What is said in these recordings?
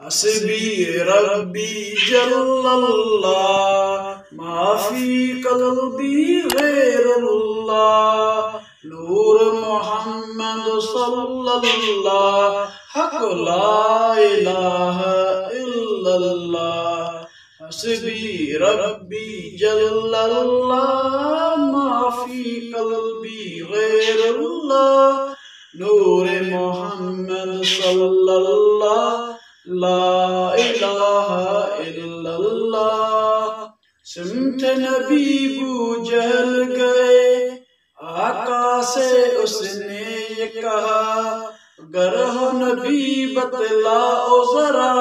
حسبی ربی جل اللہ ما فی قلبی غیر اللہ نور محمد صلی اللہ حق لا الہ الا اللہ حسبی ربی جل اللہ ما فی قلبی غیر اللہ نور محمد صلی اللہ لا الہ الا اللہ سمت نبی بو جہل گئے آقا سے اس نے یہ کہا گر ہو نبی بتلاؤ ذرا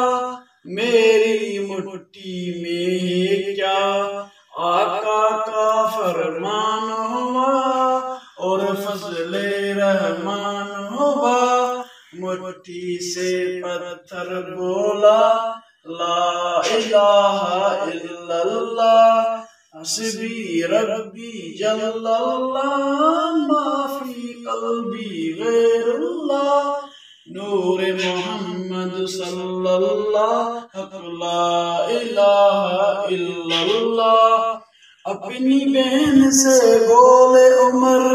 میری مٹھی میں کیا آقا کا فرمان ہوا اور فضل رحمان ہوا مٹھی سے پتھر بولا لا الہ الا اللہ حسبی ربی جل اللہ ما فی قلبی غیر اللہ نور محمد صلی اللہ حق لا الہ الا اللہ اپنی بہن سے بولے عمر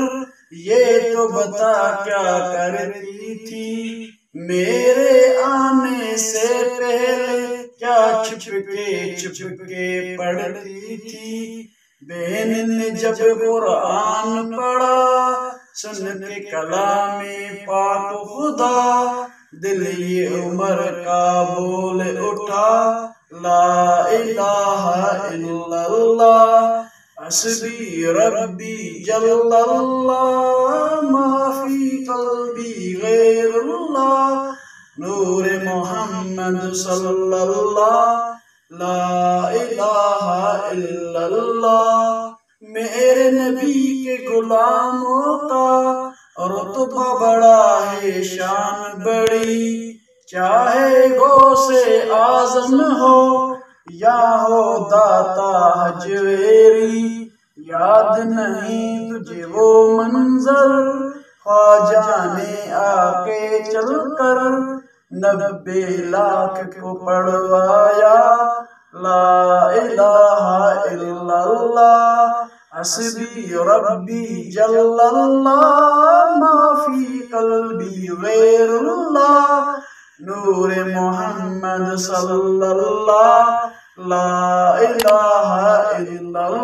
یہ تو بتا کیا کرتی تھی میرے آنے سے پہلے کیا چھپ کے پڑھتی تھی بہن نے جب قرآن پڑھا سن کے کلام پاک خدا دل یہ عمر کا بول اٹھا لا الہ الا اللہ حسبی ربی جل اللہ ما فی قلبی غیر اللہ نور محمد صلی اللہ لا الہ الا اللہ میرے نبی کے غلاموں کا رتبہ بڑا ہے شان بڑی چاہے غوث اعظم ہو یا ہو داتا حجویری یاد نہیں تجھے وہ منظر خواجہ نے آ کے چل کر 90 لاکھ کو پڑھوایا لا الہ الا اللہ حسبی ربی جل اللہ ما فی قلبی غیر اللہ نور محمد صلی اللہ لا الہ الا اللہ